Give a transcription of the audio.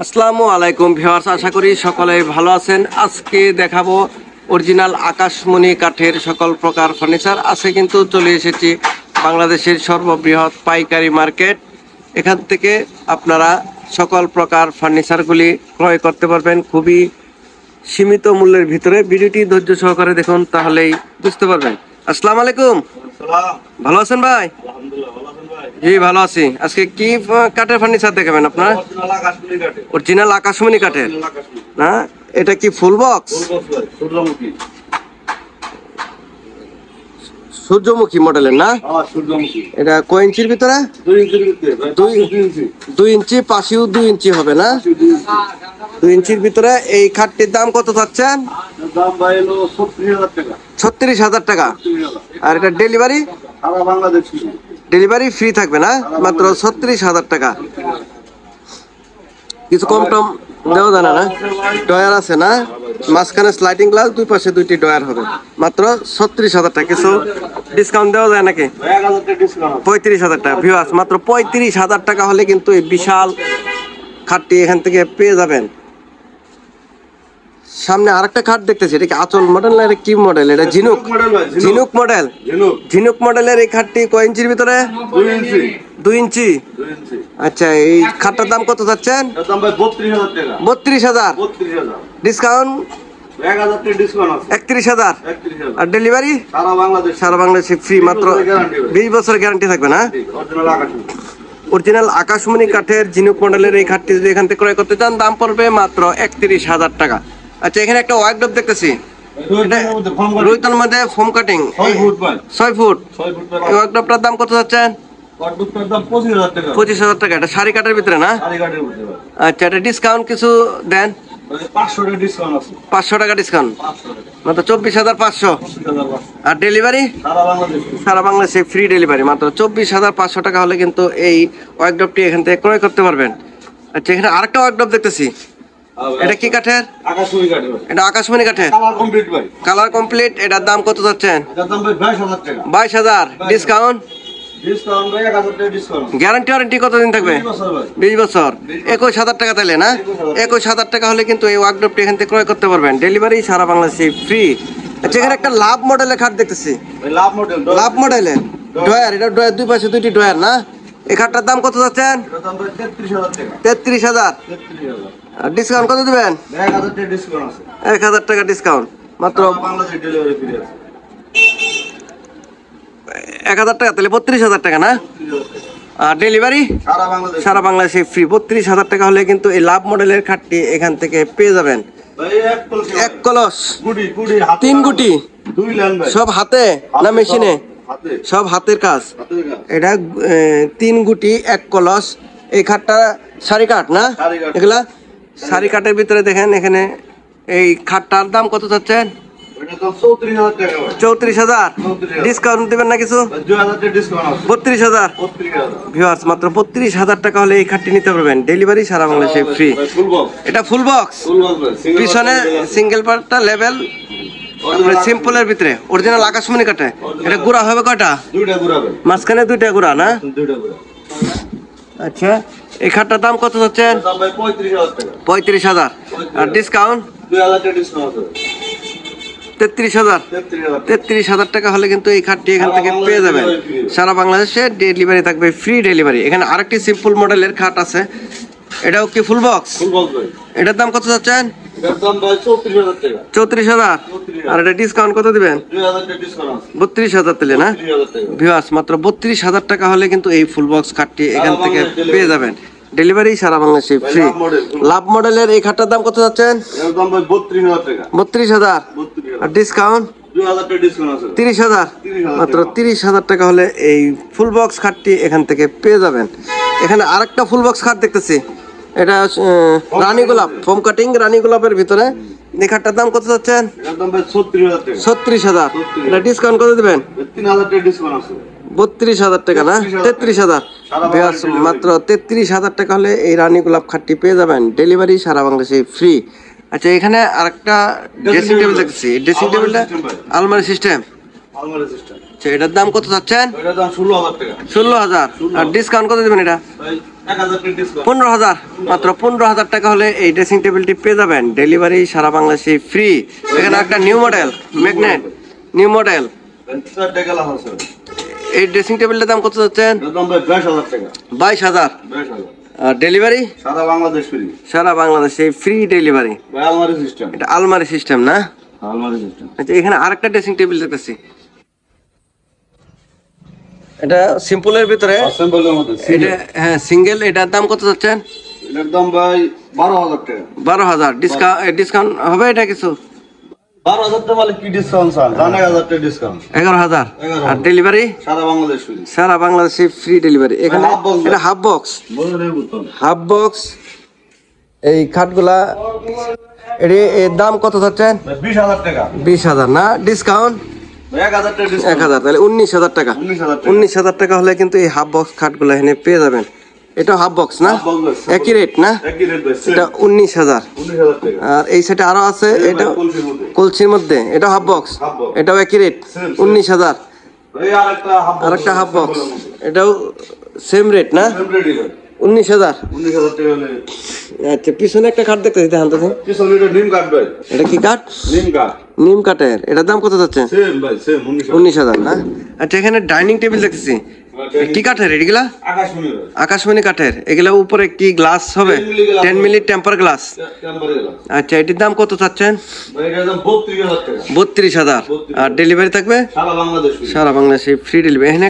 আসসালামু আলাইকুম ভিউয়ার্স, আশা করি সকলে ভালো আছেন। আজকে দেখাবো অরিজিনাল আকাশমণি কাঠের সকল প্রকার ফার্নিচার। আজকে কিন্তু চলে এসেছি বাংলাদেশের সর্ববৃহৎ পাইকারি মার্কেট। এখান থেকে আপনারা সকল প্রকার ফার্নিচারগুলি ক্রয় করতে পারবেন খুবই সীমিত মূল্যের ভিতরে। ভিডিওটি ধৈর্য সহকারে দেখুন, তাহলেই বুঝতে পারবেন। আসসালামু আলাইকুম, ভালো আছেন ভাই? জি ভালো আছি। আজকে কি কাঠের ফার্নিচার দেখাবেন আপনারা? অরিজিনাল আকাশমণি কাঠের না? এটা কি ফুল বক্স? সূর্যমুখী মডেলের না? এটা কয় ইঞ্চির ভিতরে? 2 ইঞ্চি, পাশেও 2 ইঞ্চি হবে না? 2 ইঞ্চির ভিতরে। এই খাটটির দাম কত চাচ্ছেন? 36,000 টাকা। আর এটা ডেলিভারি? ডেলিভারি ফ্রি থাকবে না? মাত্র 36,000 টাকা। কিছু কম টম দেওয়া যায় না? ডয়ার আছে না? মাঝখানে স্লাইডিং গ্লাস, দুই পাশে 2টি ডয়ার হবে। মাত্র 36,000 টাকা। কিছু ডিসকাউন্ট দেওয়া যায় নাকি? 35,000 টাকা। ভিউয়ার্স, মাত্র 35,000 টাকা হলে কিন্তু এই বিশাল খাটটি এখান থেকে পেয়ে যাবেন। সামনে আরেকটা খাট দেখতেছি, এটা কি আঁচল মডেল না? এটা কি মডেল? এটা ঝিনুক মডেল। ঝিনুক মডেলের এই খাটটি কয় ইঞ্চির ভিতরে? 2 ইঞ্চি। আচ্ছা, এই খাটটার দাম কত যাচ্ছেন? 32,000। ডিসকাউন্ট 31,000। আর ডেলিভারি সারা বাংলাদেশে ফ্রি। মাত্র 20 বছর গ্যারান্টি থাকবে না? অরিজিনাল আকাশমণি কাঠের ঝিনুক মডেলের এই খাটটি যদি এখান থেকে ক্রয় করতে চান, দাম পড়বে মাত্র 31,000 টাকা। আচ্ছা, এখানে একটা ওয়ার্কডপ দেখতেছি, রুইতল মধ্যে ফোম কাটিং 6 ফুট। এই ওয়ার্কডপটার দাম কত যাচ্ছেন? 25,000 টাকা। এটা শাড়ি কাঠের ভিতরে না? আচ্ছা, এটা ডিসকাউন্ট কিছু দেন? 500 টাকা ডিসকাউন্ট। মাত্র 24,500। আর ডেলিভারি সারা বাংলাদেশে ফ্রি ডেলিভারি। মাত্র 24,500 টাকা হলে কিন্তু এই ওয়ার্কডপটি এখান থেকে ক্রয় করতে পারবেন। আচ্ছা, এখানে আরেকটা ওয়ার্কডপ দেখতেছি, এটা কি কাঠের? এটা আকাশমণি কাঠের। Colour complete. এটার দাম কত যাচ্ছেন? 22,000। ডিসকাউন্ট? গ্যারান্টি ওয়ারেন্টি কতদিন থাকবে? 20 বছর। 21,000 টাকা তাইলে না? 21,000 টাকা হলে কিন্তু এই ওয়ার্কডপটি এখান থেকে ক্রয় করতে পারবেন। ডেলিভারি সারা বাংলাদেশে ফ্রি। আচ্ছা, এখানে একটা লাভ মডেলের খাট দেখতেছি, লাভ মডেলের ডয়ার। এটা ডয়ার, দুই পাশে 2টি ডয়ার না? এই খাটটার দাম কত যাচ্ছেন? 33,000। ডিসকাউন্ট কত দিবেন? 1,000 টাকা ডিসকাউন্ট। মাত্র 1,000 টাকা, তাহলে 32,000 টাকা না? আর ডেলিভারি সারা বাংলাদেশে ফ্রি। 32,000 টাকা হলে কিন্তু এই লাভ মডেলের খাটটি এখান থেকে পেয়ে যাবেন। এক কলস, 3 গুটি, সব হাতে না মেশিনে? সব হাতের কাজ। এটা 3 গুটি 1 কলস। এই খাটটা শাড়ি কাঠ না? এগুলা শাড়ি কাঠের ভিতরে দেখেন। এখানে এই খাটটার দাম কত চাচ্ছেন? 34,000। ডিসকাউন্ট দিবেন না কিছু? 32,000। ভিউয়ার্স, মাত্র 32,000 টাকা হলে এই খাটটি নিতে পারবেন। ডেলিভারি সারা বাংলাদেশে ফ্রি। এটা ফুল বক্স, পিছনে সিঙ্গেল পার্টটা লেভেল, সিম্পলের ভিতরে অরিজিনাল আকাশমণি কাঠে। এটা গুড়া হবে কয়টা? মাঝখানে 2টা গুড়া না? আচ্ছা, এই খাটটার দাম কত হচ্ছেন? 35,000। আর ডিসকাউন্ট 33,000 টাকা হলে কিন্তু এই খাটটি এখান থেকে পেয়ে যাবেন। সারা বাংলাদেশে ডেলিভারি থাকবে, ফ্রি ডেলিভারি। এখানে আরেকটি সিম্পল মডেলের খাট আছে, এটাও কি ফুল বক্স? এটার দাম কত যাচ্ছেন? 34,000। আর এটা ডিসকাউন্ট কত দিবেন? 32,000 দিলে না? ভিউয়ার্স, মাত্র 32,000 টাকা হলে কিন্তু এই ফুল বক্স খাটটি এখান থেকে পেয়ে যাবেন। ডেলিভারি সারা বাংলাদেশে ফ্রি। লাভ মডেলের এই খাটটার দাম কত যাচ্ছেন? 32,000। আর ডিসকাউন্ট 30,000। মাত্র 30,000 টাকা হলে এই ফুল বক্স খাটটি এখান থেকে পেয়ে যাবেন। এখানে আরেকটা ফুল বক্স খাট দেখতেছি, এটা রানী গোলাপ, ফোম কাটিং রানী গোলাপের ভিতরে। এই খাটটার দাম কত যাচ্ছেন? 36,000। এটা ডিসকাউন্ট কত দিবেন? 32,000 টাকা না? 33,000। মাত্র 33,000 টাকা হলে এই রানী গোলাপ খাটটি পেয়ে যাবেন। ডেলিভারি সারা বাংলাদেশে ফ্রি। আচ্ছা, এখানে আরেকটা ড্রেসিং টেবিল দেখছি, ড্রেসিং টেবিলটা আলমারি সিস্টেম। আচ্ছা, এটার দাম কত চাচ্ছেন? 16,000। আর ডিসকাউন্ট কত দিবেন এটা? 15,000, মাত্র 15,000 টাকা হলে এই ড্রেসিং টেবিলটি পেয়ে যাবেন। ডেলিভারি সারা বাংলাদেশে ফ্রি। এখানে একটা new model magnet, new model. এই ড্রেসিং টেবিলটার দাম কত যাচ্ছেন? 22,000। আর ডেলিভারি সারা বাংলাদেশে ফ্রি ডেলিভারি। এটা আলমারি সিস্টেম না? আচ্ছা, এখানে আরেকটা ড্রেসিং টেবিল দেখতেছি, এটা সিম্পলের ভিতরে, এটা হ্যাঁ সিঙ্গেল। এটার দাম কত যাচ্ছেন? এটার দাম ভাই 12,000 টাকা। 12,000। ডিসকাউন্ট হবে এটা কিছু? 12,000 টাকা মানে কি ডিসকাউন্ট চান? 11,000 টাকা ডিসকাউন্ট। 11,000। আর ডেলিভারি সারা বাংলাদেশ ফ্রি। সারা বাংলাদেশে ফ্রি ডেলিভারি। এখানে এটা হাফ বক্স, হাফ বক্স। এই খাটগুলা এর দাম কত যাচ্ছেন? 20,000 টাকা। 20,000 না? ডিসকাউন্ট 1,000 টাকা ডিসকাউন্ট। 1,000, তাহলে 19,000 টাকা। 19,000 টাকা হলে কিন্তু এই হাফ বক্স খাটগুলো এখানে পেয়ে যাবেন। এটা হাফ বক্স না? একই রেট না? এটা 19,000। আর এই সেটা আরো আছে, এটা কলসির মধ্যে, এটা হাফ বক্স, এটাও একই রেট 19,000। আর একটা হাফ বক্স, এটাও সেম রেট না? 19,000। আচ্ছা, পিছনে একটা কাঠ দেখতেছি, দেখান তো। এটা কি কাঠ? নিম কাঠের। এটার দাম কত যাচ্ছে? 19,000 না? আচ্ছা, এখানে ডাইনিং টেবিল দেখতেছি, কি কাঠের এগুলা? আকাশমণি কাঠের। এগুলা উপরে কি গ্লাস হবে? 10 মিলি টেম্পার গ্লাস। আচ্ছা, এটির দাম কত চাচ্ছেন? 32,000। আর ডেলিভারি থাকবে সারা বাংলাদেশে ফ্রি ডেলিভারি।